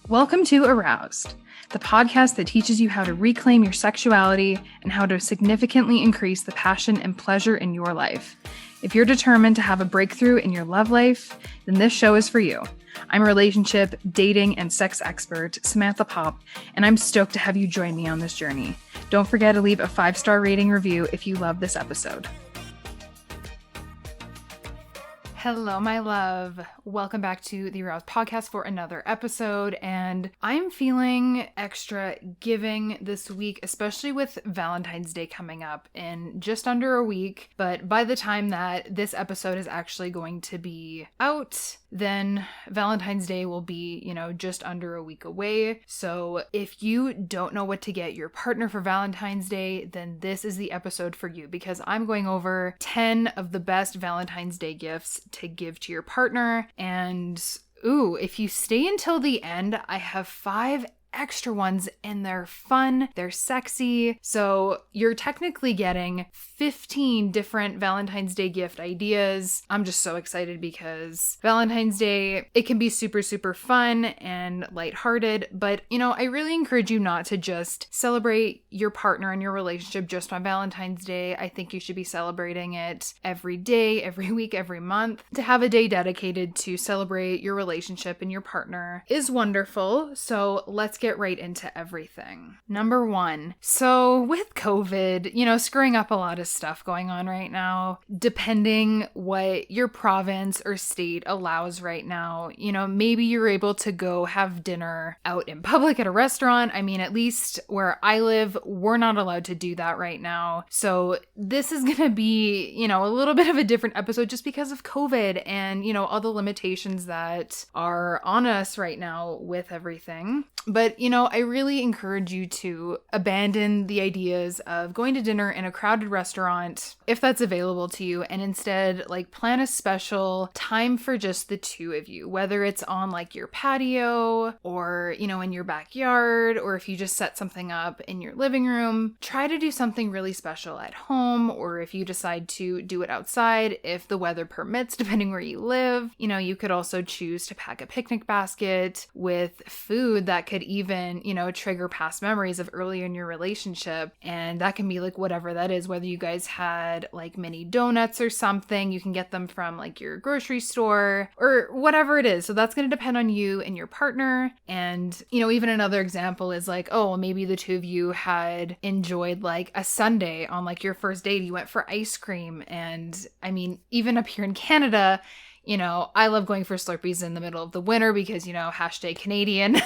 Welcome to Aroused, the podcast that teaches you how to reclaim your sexuality and how to significantly increase the passion and pleasure in your life. If you're determined to have a breakthrough in your love life, then this show is for you. I'm relationship, dating, and sex expert, Samantha Pop, and I'm stoked to have you join me on this journey. Don't forget to leave a 5-star rating review if you love this episode. Hello, my love. Welcome back to the Aroused podcast for another episode. And I'm feeling extra giving this week, especially with Valentine's Day coming up in just under a week. But by the time that this episode is actually going to be out, then Valentine's Day will be, just under a week away. So if you don't know what to get your partner for Valentine's Day, then this is the episode for you, because I'm going over 10 of the best Valentine's Day gifts to give to your partner. And if you stay until the end, I have 5 extra ones, and they're fun, they're sexy. So you're technically getting 15 different Valentine's Day gift ideas. I'm just so excited because Valentine's Day, it can be super, super fun and lighthearted, but I really encourage you not to just celebrate your partner and your relationship just on Valentine's Day. I think you should be celebrating it every day, every week, every month. To have a day dedicated to celebrate your relationship and your partner is wonderful. So let's get right into everything. Number 1. So with COVID, screwing up a lot of stuff going on right now, depending what your province or state allows right now, maybe you're able to go have dinner out in public at a restaurant. I mean, at least where I live, we're not allowed to do that right now. So this is going to be, a little bit of a different episode just because of COVID and, all the limitations that are on us right now with everything. But, I really encourage you to abandon the ideas of going to dinner in a crowded restaurant, if that's available to you, and instead, plan a special time for just the two of you, whether it's on, your patio or, in your backyard, or if you just set something up in your living room. Try to do something really special at home, or if you decide to do it outside, if the weather permits, depending where you live. You could also choose to pack a picnic basket with food that could even, trigger past memories of earlier in your relationship. And that can be whatever that is, whether you guys had mini donuts or something, you can get them from your grocery store or whatever it is. So that's going to depend on you and your partner. And, even another example is maybe the two of you had enjoyed a sundae on your first date. You went for ice cream. And I mean, even up here in Canada, I love going for Slurpees in the middle of the winter because, #Canadian.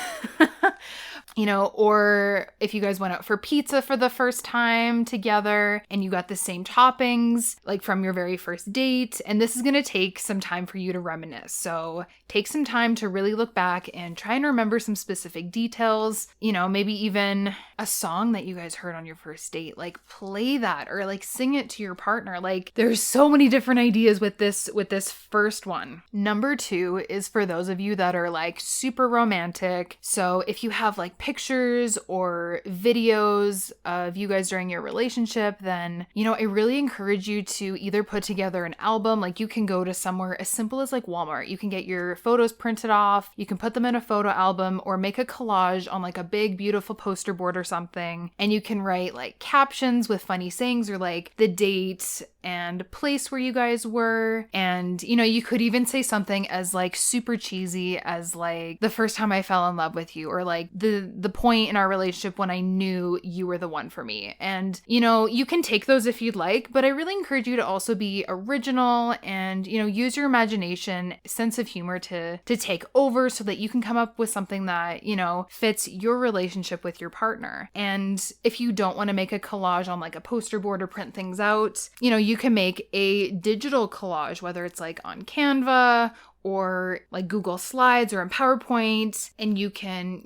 Or if you guys went out for pizza for the first time together and you got the same toppings, from your very first date. And this is going to take some time for you to reminisce. So take some time to really look back and try and remember some specific details, maybe even a song that you guys heard on your first date, play that or sing it to your partner. There's so many different ideas with this first one. Number 2 is for those of you that are super romantic. So if you have pictures or videos of you guys during your relationship, then, I really encourage you to either put together an album. You can go to somewhere as simple as Walmart. You can get your photos printed off. You can put them in a photo album or make a collage on a big, beautiful poster board or something. And you can write captions with funny sayings or the date and place where you guys were. And, you could even say something as super cheesy as the first time I fell in love with you, or the point in our relationship when I knew you were the one for me. And, you can take those if you'd like, but I really encourage you to also be original and, use your imagination, sense of humor to take over so that you can come up with something that, fits your relationship with your partner. And if you don't want to make a collage on a poster board or print things out, you can make a digital collage, whether it's on Canva or Google Slides or in PowerPoint, and you can,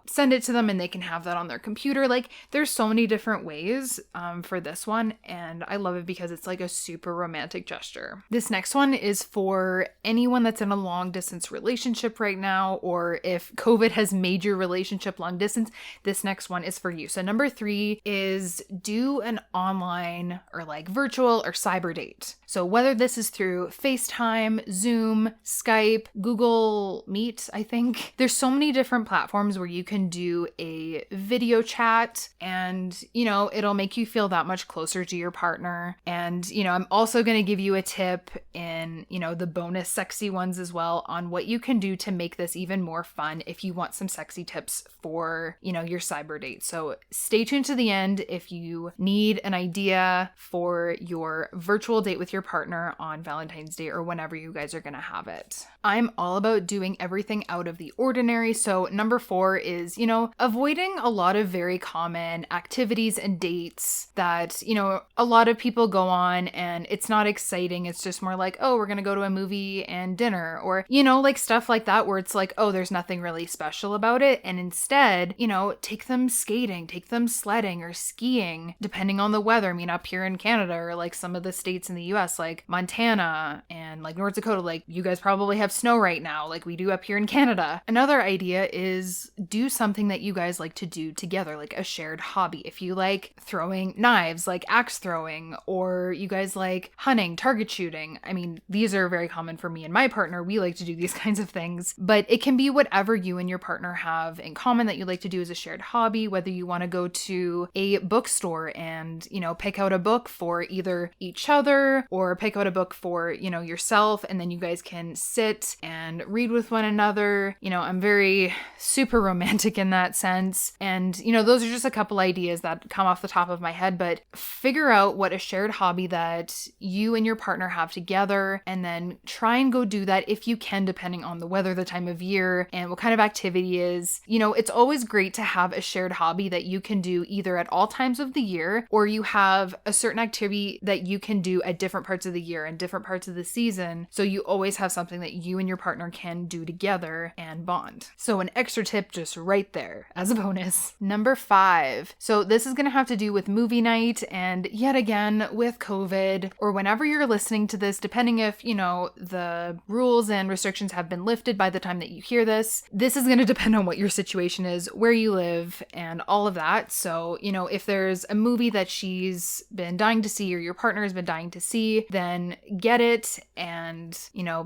send it to them and they can have that on their computer. There's so many different ways for this one, and I love it because it's a super romantic gesture. This next one is for anyone that's in a long distance relationship right now, or if COVID has made your relationship long distance, this next one is for you. So number 3 is do an online or virtual or cyber date. So whether this is through FaceTime, Zoom, Skype, Google Meet, I think. There's so many different platforms where you can do a video chat and, it'll make you feel that much closer to your partner. And, I'm also going to give you a tip in, the bonus sexy ones as well on what you can do to make this even more fun if you want some sexy tips for, your cyber date. So stay tuned to the end if you need an idea for your virtual date with your partner on Valentine's Day or whenever you guys are going to have it. I'm all about doing everything out of the ordinary. So number 4 is, avoiding a lot of very common activities and dates that, a lot of people go on and it's not exciting. It's just more like, oh, we're going to go to a movie and dinner or, like stuff like that where it's like, oh, there's nothing really special about it. And instead, take them skating, take them sledding or skiing, depending on the weather. I mean, up here in Canada or like some of the states in the US, like Montana and like North Dakota, like you guys probably have snow right now, like we do up here in Canada. Another idea is do something that you guys like to do together, like a shared hobby. If you like throwing knives, like axe throwing, or you guys like hunting, target shooting. I mean, these are very common for me and my partner. We like to do these kinds of things, but it can be whatever you and your partner have in common that you like to do as a shared hobby, whether you want to go to a bookstore and, pick out a book for either each other or pick out a book for, yourself, and then you guys can sit and read with one another. I'm very super romantic in that sense. And, those are just a couple ideas that come off the top of my head, but figure out what a shared hobby that you and your partner have together, and then try and go do that if you can, depending on the weather, the time of year, and what kind of activity is. It's always great to have a shared hobby that you can do either at all times of the year, or you have a certain activity that you can do at different parts of the year and different parts of the season. So you always have something that you and your partner can do together and bond. So an extra tip just right there as a bonus. Number 5. So this is going to have to do with movie night, and yet again with COVID, or whenever you're listening to this, depending if, the rules and restrictions have been lifted by the time that you hear this. This is going to depend on what your situation is, where you live, and all of that. So, if there's a movie that she's been dying to see or your partner has been dying to see, then get it and,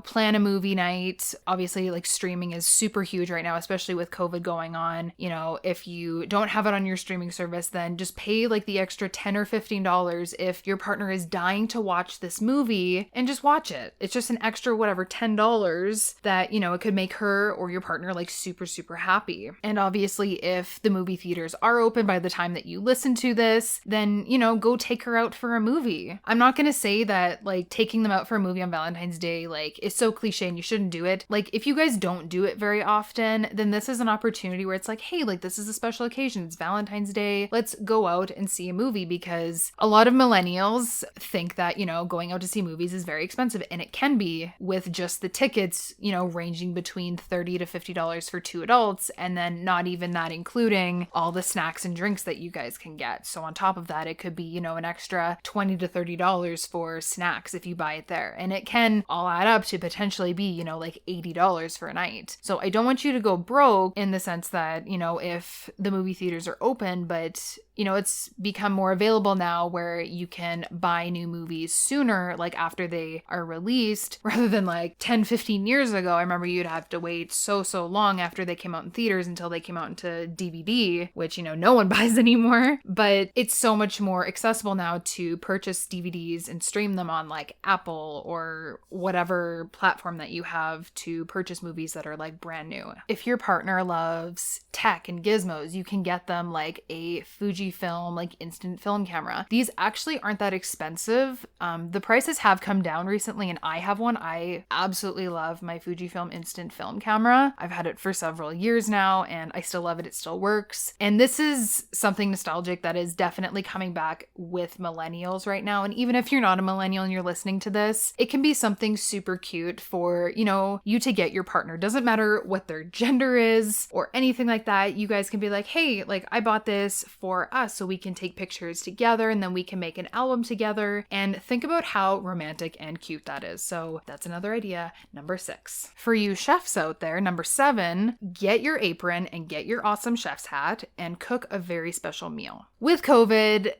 plan a movie night. Obviously, like streaming is super huge right now, especially with COVID going on. If you don't have it on your streaming service, then just pay like the extra $10 or $15 if your partner is dying to watch this movie and just watch it. It's just an extra, whatever, $10 that, it could make her or your partner like super, super happy. And obviously, if the movie theaters are open by the time that you listen to this, then, go take her out for a movie. I'm not going to say that like taking them out for a movie on Valentine's Day, like is so cliche and you shouldn't do it. Like if you guys don't do it very often, then this is an opportunity where it's like, hey, like this is a special occasion. It's Valentine's Day. Let's go out and see a movie, because a lot of millennials think that, going out to see movies is very expensive, and it can be with just the tickets, ranging between $30 to $50 for 2 adults, and then not even that including all the snacks and drinks that you guys can get. So on top of that, it could be, an extra $20 to $30 for snacks if you buy it there. And it can all add up to potentially be, like $80 for a night. So I don't want you to go broke in the sense that, if the movie theaters are open, but it's become more available now where you can buy new movies sooner, like after they are released, rather than like 10, 15 years ago. I remember you'd have to wait so long after they came out in theaters until they came out into DVD, which, no one buys anymore. But it's so much more accessible now to purchase DVDs and stream them on like Apple or whatever platform that you have to purchase movies that are like brand new. If your partner loves tech and gizmos, you can get them like a Fujifilm like instant film camera. These actually aren't that expensive. The prices have come down recently, and I have one. I absolutely love my Fujifilm instant film camera. I've had it for several years now and I still love it. It still works. And this is something nostalgic that is definitely coming back with millennials right now. And even if you're not a millennial and you're listening to this, it can be something super cute for, you to get your partner. Doesn't matter what their gender is or anything like that. You guys can be like, hey, like I bought this for us so we can take pictures together and then we can make an album together, and think about how romantic and cute that is. So that's another idea. Number 6. For you chefs out there, number 7, get your apron and get your awesome chef's hat and cook a very special meal. With COVID,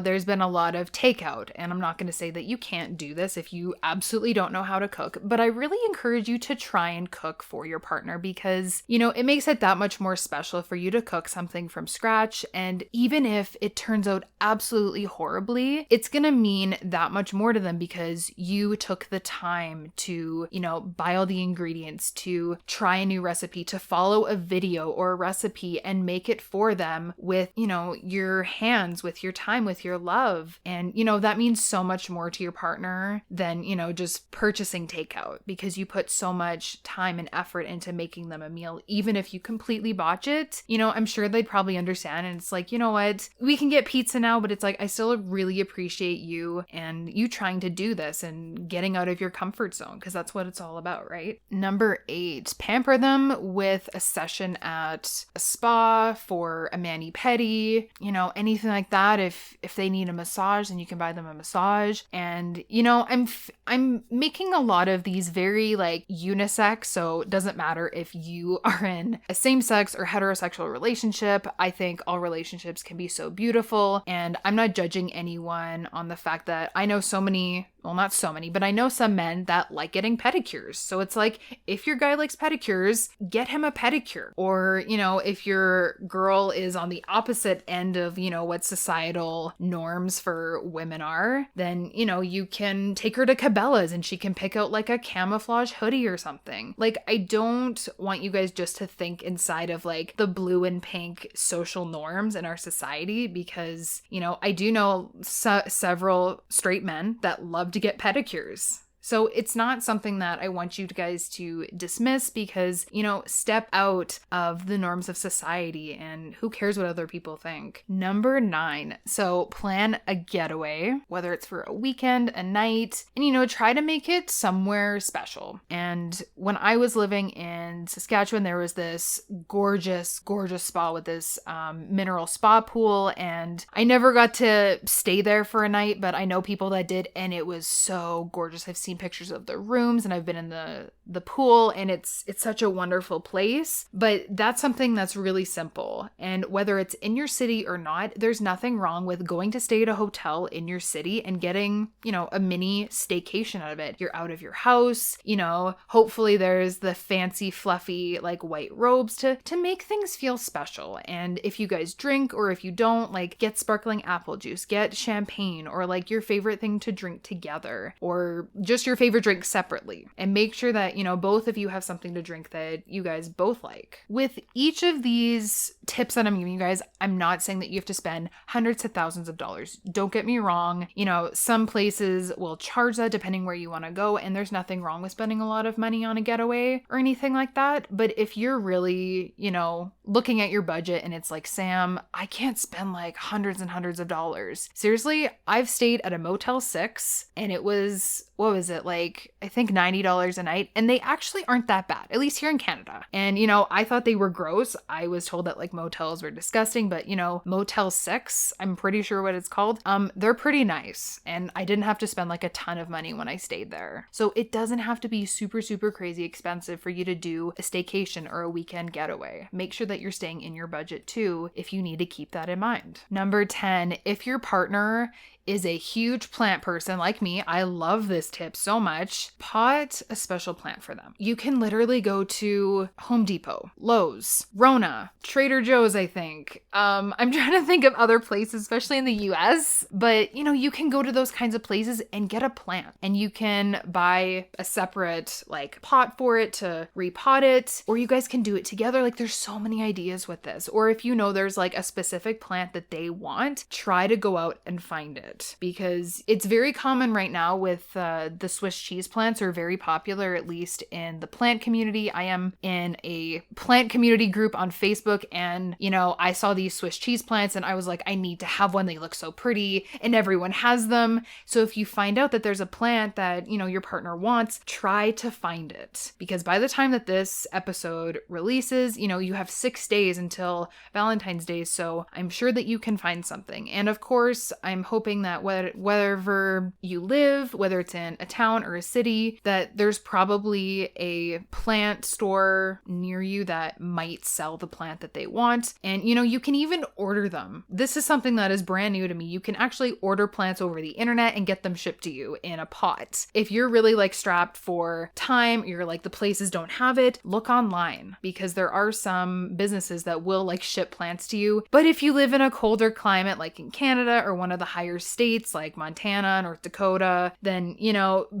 there's been a lot of takeout, and I'm not going to say that you can't do this if you absolutely don't know how to cook, but I really encourage you to try and cook for your partner because, it makes it that much more special for you to cook something from scratch. And even if it turns out absolutely horribly, it's going to mean that much more to them because you took the time to, buy all the ingredients, to try a new recipe, to follow a video or a recipe and make it for them with, your hands, with your time, with your love. And, that means so much more to your partner than, just purchasing takeout because you put so much time and effort into making them a meal. Even if you completely botch it, I'm sure they'd probably understand. And it's like, you know what, we can get pizza now, but it's like, I still really appreciate you and you trying to do this and getting out of your comfort zone because that's what it's all about, right? Number 8, pamper them with a session at a spa for a mani-pedi, anything like that. If they need a massage, then you can buy them a massage. And, I'm making a lot of these very like unisex, so it doesn't matter if you are in a same-sex or heterosexual relationship. I think all relationships can be so beautiful, and I'm not judging anyone on the fact that I know so many, well, not so many, but I know some men that like getting pedicures. So it's like, if your guy likes pedicures, get him a pedicure. Or, if your girl is on the opposite end of, what societal norms for women are, then, you can take her to Cabela's and she can pick out like a camouflage hoodie or something. Like, I don't want you guys just to think inside of like the blue and pink social norms in our society because, I do know several straight men that love to get pedicures. So it's not something that I want you guys to dismiss because, step out of the norms of society and who cares what other people think. Number 9. So plan a getaway, whether it's for a weekend, a night, and, try to make it somewhere special. And when I was living in Saskatchewan, there was this gorgeous, gorgeous spa with this mineral spa pool. And I never got to stay there for a night, but I know people that did, and it was so gorgeous. I've seen pictures of the rooms and I've been in the pool, and it's such a wonderful place. But that's something that's really simple, and whether it's in your city or not, there's nothing wrong with going to stay at a hotel in your city and getting, a mini staycation out of it. You're out of your house, hopefully there's the fancy fluffy like white robes to make things feel special. And if you guys drink or if you don't, like, get sparkling apple juice, get champagne, or like your favorite thing to drink together, or just your favorite drink separately, and make sure that, both of you have something to drink that you guys both like. With each of these tips that I'm giving you guys, I'm not saying that you have to spend hundreds of thousands of dollars. Don't get me wrong. Some places will charge that depending where you want to go, and there's nothing wrong with spending a lot of money on a getaway or anything like that. But if you're really, looking at your budget and it's like, Sam, I can't spend like hundreds and hundreds of dollars. Seriously, I've stayed at a Motel 6 and it was, what was it, like, I think $90 a night, and they actually aren't that bad, at least here in Canada. And, I thought they were gross. I was told that like motels were disgusting, but Motel 6, I'm pretty sure what it's called, they're pretty nice, and I didn't have to spend like a ton of money when I stayed there. So it doesn't have to be super, super crazy expensive for you to do a staycation or a weekend getaway. Make sure that you're staying in your budget too, if you need to keep that in mind. Number 10, if your partner is a huge plant person like me, I love this tip so much, pot a special plant for them. You can literally go to Home Depot, Lowe's, Rona, Trader Joe's, I think. I'm trying to think of other places, especially in the US, but you can go to those kinds of places and get a plant, and you can buy a separate like pot for it to repot it, or you guys can do it together. Like, there's so many ideas with this. Or if there's like a specific plant that they want, try to go out and find it. Because it's very common right now with the Swiss cheese plants are very popular, at least in the plant community. I am in a plant community group on Facebook, and I saw these Swiss cheese plants and I was like, I need to have one. They look so pretty and everyone has them. So if you find out that there's a plant that your partner wants, try to find it, because by the time that this episode releases, you have 6 days until Valentine's Day. So I'm sure that you can find something. And of course, I'm hoping that wherever you live, whether it's in a town or a city, that there's probably a plant store near you that might sell the plant that they want. And, you can even order them. This is something that is brand new to me. You can actually order plants over the internet and get them shipped to you in a pot. If you're really like strapped for time, you're like the places don't have it, look online, because there are some businesses that will like ship plants to you. But if you live in a colder climate like in Canada or one of the higher states like Montana, North Dakota, then,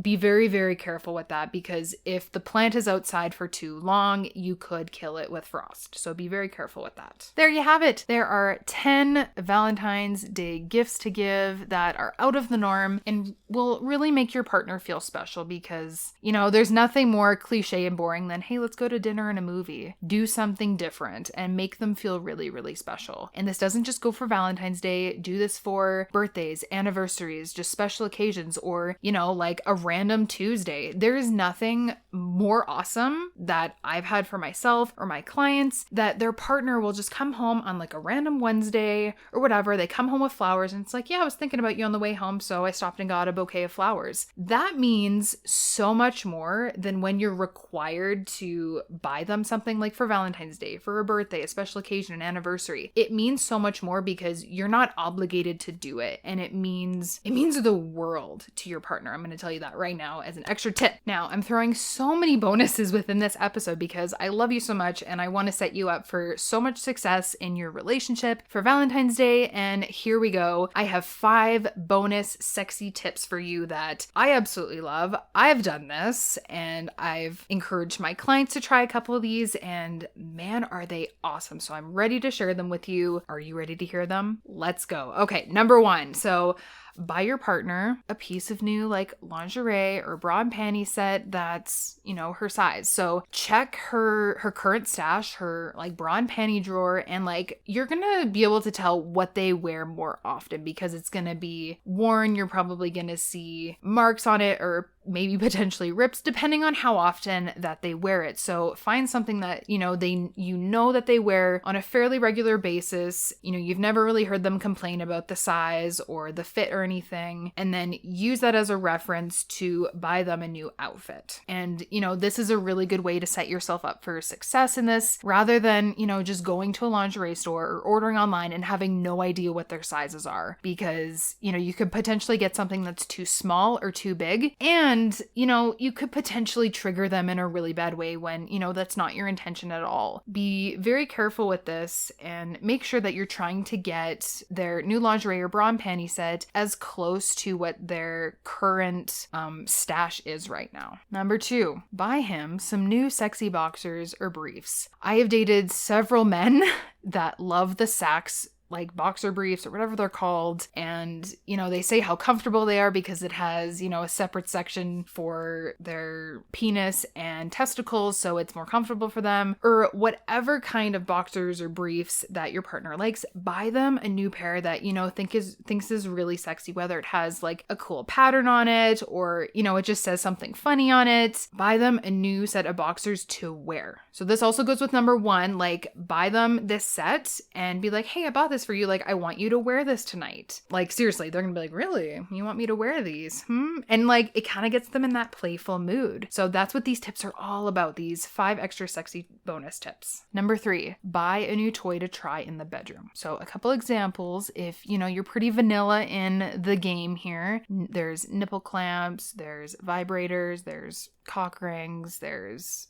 be very, very careful with that, because if the plant is outside for too long, you could kill it with frost. So be very careful with that. There you have it. There are 10 Valentine's Day gifts to give that are out of the norm and will really make your partner feel special, because, there's nothing more cliche and boring than, hey, let's go to dinner and a movie. Do something different and make them feel really, really special. And this doesn't just go for Valentine's Day. Do this for birthdays, anniversaries, just special occasions, or, like a random Tuesday. There is nothing more awesome that I've had for myself or my clients, that their partner will just come home on like a random Wednesday or whatever. They come home with flowers and it's like, yeah, I was thinking about you on the way home, so I stopped and got a bouquet of flowers. That means so much more than when you're required to buy them something like for Valentine's Day, for a birthday, a special occasion, an anniversary. It means so much more because you're not obligated to do it. And it means the world to your partner. I'm going to tell you that right now as an extra tip. Now, I'm throwing so many bonuses within this episode because I love you so much and I want to set you up for so much success in your relationship for Valentine's Day. And here we go. I have 5 bonus sexy tips for you that I absolutely love. I've done this and I've encouraged my clients to try a couple of these, and man, are they awesome. So I'm ready to share them with you. Are you ready to hear them? Let's go. Okay, number 1. So buy your partner a piece of new like lingerie or bra and panty set that's, her size. So check her current stash, her like bra and panty drawer, and like you're gonna be able to tell what they wear more often because it's gonna be worn. You're probably gonna see marks on it or maybe potentially rips depending on how often that they wear it. So find something that, that they wear on a fairly regular basis. You've never really heard them complain about the size or the fit or anything, and then use that as a reference to buy them a new outfit. And, this is a really good way to set yourself up for success in this rather than, just going to a lingerie store or ordering online and having no idea what their sizes are, because, you could potentially get something that's too small or too big, and, you could potentially trigger them in a really bad way when, that's not your intention at all. Be very careful with this and make sure that you're trying to get their new lingerie or bra and panty set as close to what their current stash is right now. Number 2, buy him some new sexy boxers or briefs. I have dated several men that love the Saks like boxer briefs or whatever they're called. And, they say how comfortable they are because it has, a separate section for their penis and testicles. So it's more comfortable for them, or whatever kind of boxers or briefs that your partner likes. Buy them a new pair that, thinks is really sexy, whether it has like a cool pattern on it or, it just says something funny on it. Buy them a new set of boxers to wear. So this also goes with number 1, like buy them this set and be like, hey, I bought this for you. Like, I want you to wear this tonight. Like, seriously, they're gonna be like, really? You want me to wear these? And like, it kind of gets them in that playful mood. So that's what these tips are all about. These 5 extra sexy bonus tips. Number 3, buy a new toy to try in the bedroom. So a couple examples, if, you're pretty vanilla in the game here, there's nipple clamps, there's vibrators, there's cock rings, there's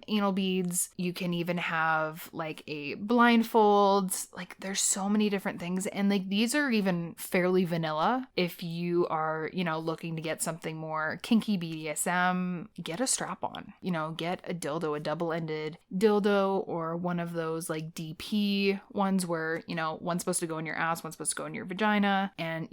anal beads. You can even have like a blindfold. Like there's so many different things. And like these are even fairly vanilla. If you are, looking to get something more kinky BDSM, get a strap on, get a dildo, a double-ended dildo, or one of those like DP ones where, one's supposed to go in your ass, one's supposed to go in your vagina, and,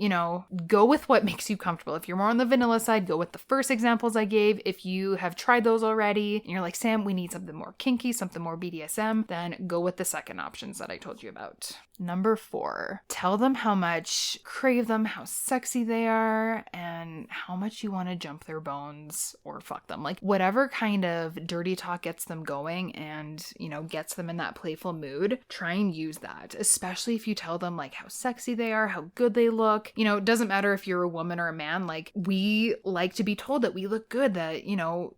go with what makes you comfortable. If you're more on the vanilla side, go with the first examples I gave. If you have tried those already and you're like, Sam, we need something more kinky, something more BDSM, then go with the second options that I told you about. Number 4, tell them how much crave them, how sexy they are, and how much you want to jump their bones or fuck them. Like whatever kind of dirty talk gets them going and and, gets them in that playful mood, try and use that, especially if you tell them like how sexy they are, how good they look. It doesn't matter if you're a woman or a man, like we like to be told that we look good, that,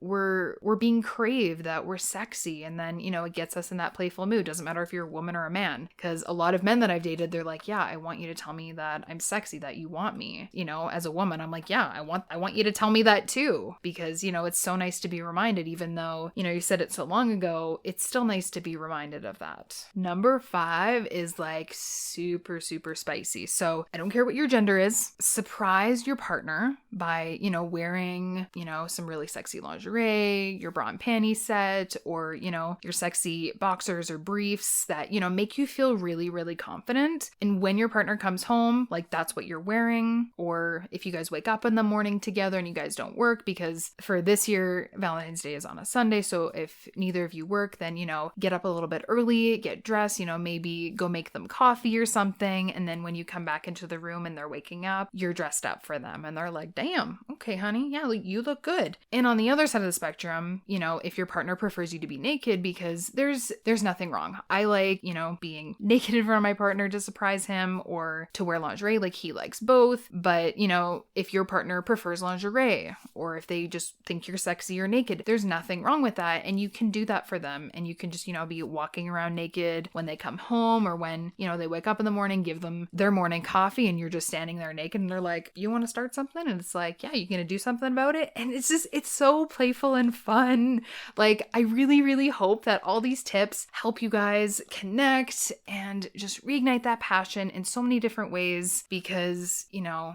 we're being craved, that we're sexy. And then, it gets us in that playful mood. Doesn't matter if you're a woman or a man, because a lot of men that I've dated, they're like, yeah, I want you to tell me that I'm sexy, that you want me. As a woman, I'm like, yeah, I want you to tell me that too, because, it's so nice to be reminded, even though, you said it so long ago, it's still nice to be reminded of that. Number 5 is like super, super spicy. So I don't care what your gender is, surprise your partner by, wearing, some really sexy lingerie, your bra and panty set, or, your sexy boxers or briefs that, make you feel really, really confident. And when your partner comes home, like that's what you're wearing. Or if you guys wake up in the morning together and you guys don't work, because for this year, Valentine's Day is on a Sunday. So if neither of you work, then, get up a little bit early, get dressed, maybe go make them coffee or something. And then when you come back into the room and they're waking up, you're dressed up for them. And they're like, damn, okay, honey. Yeah, you look good. And on the other side of the spectrum, if your partner prefers you to be naked, because there's nothing wrong. I like, being naked in front of my partner to surprise him, or to wear lingerie, like he likes both. But, if your partner prefers lingerie, or if they just think you're sexy or naked, there's nothing wrong with that. And you can do that for them. And you can just, be walking around naked when they come home, or when, they wake up in the morning, give them their morning coffee, and you're just standing there naked and they're like, you want to start something? And it's like, yeah, you're going to do something about it. And it's so playful and fun. Like, I really, really hope that all these tips help you guys connect and just reignite that passion in so many different ways, because,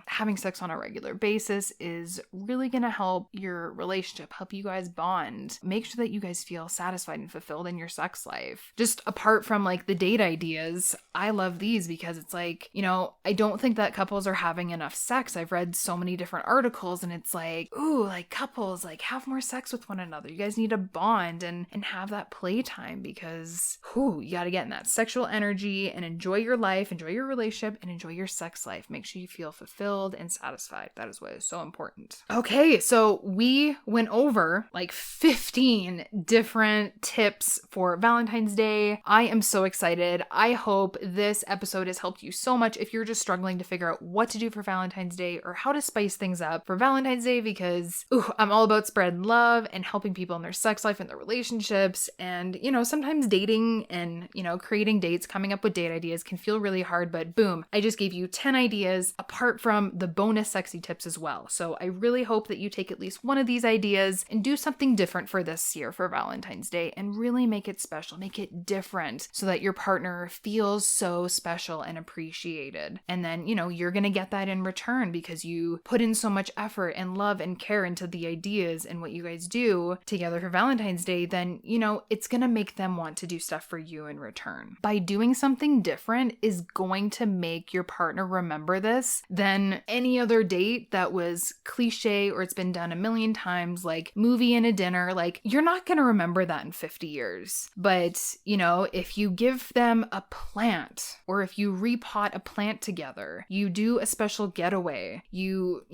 having sex on a regular basis is really going to help your relationship, help you guys bond, make sure that you guys feel satisfied and fulfilled in your sex life. Just apart from like the date ideas, I love these because it's like, I don't think that couples are having enough sex. I've read so many different articles and it's like, ooh, like couples, like have more sex with one another. You guys need to bond and have that playtime, because you got to get in that sexual energy and enjoy your life, enjoy your relationship, and enjoy your sex life. Make sure you feel fulfilled and satisfied. That is what is so important. Okay, so we went over like 15 different tips for Valentine's Day. I am so excited. I hope this episode has helped you so much if you're just struggling to figure out what to do for Valentine's Day or how to spice things up for Valentine's Day, because I'm all about spreading love and helping people in their sex life and their relationships. And, sometimes dating and, creating dates, coming up with date ideas can feel really hard, but boom, I just gave you 10 ideas apart from the bonus sexy tips as well. So I really hope that you take at least one of these ideas and do something different for this year for Valentine's Day and really make it special, make it different so that your partner feels so special and appreciated. And then, you're going to get that in return because you put in so much effort and love and care into the ideas and what you guys do together for Valentine's Day. Then, it's going to make them want to do stuff for you in return. By doing something different is going to make your partner remember this than any other date that was cliche or it's been done a million times, like movie and a dinner. Like, you're not going to remember that in 50 years. But, if you give them a plant, or if you repot a plant together, you do a special getaway, you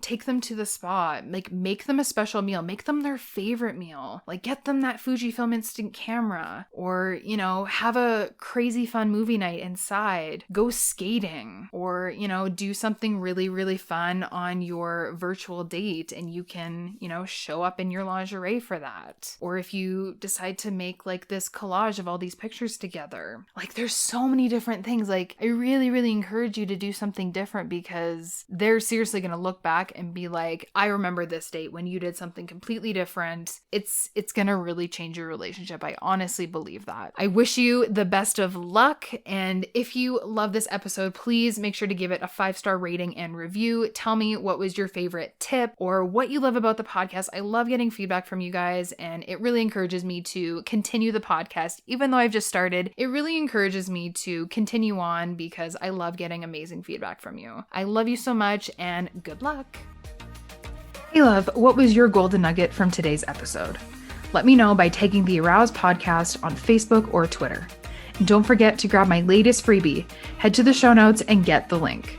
take them to the spa, like make them a special meal, make them their favorite meal, like get them that Fujifilm instant camera, or, have a crazy fun movie night inside, go skating, or, do something really, really fun on your virtual date and you can, show up in your lingerie for that. Or if you decide to make like this collage of all these pictures together, like there's so many different things. Like, I really, really encourage you to do something different, because they're seriously going to look back and be like, I remember this date when you did something completely different. It's going to really change your relationship. I honestly believe that. I wish you the best of luck. And if you love this episode, please make sure to give it a 5-star rating and review. Tell me what was your favorite tip or what you love about the podcast. I love getting feedback from you guys, and it really encourages me to continue the podcast. Even though I've just started, it really encourages me to continue on because I love getting amazing feedback from you. I love you so much, and good luck. Hey love, what was your golden nugget from today's episode? Let me know by tagging the Arouse Podcast on Facebook or Twitter. And don't forget to grab my latest freebie. Head to the show notes and get the link.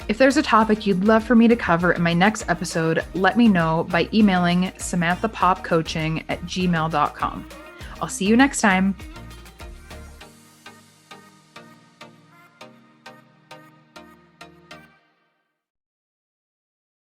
If there's a topic you'd love for me to cover in my next episode, let me know by emailing samanthapopcoaching@gmail.com. I'll see you next time.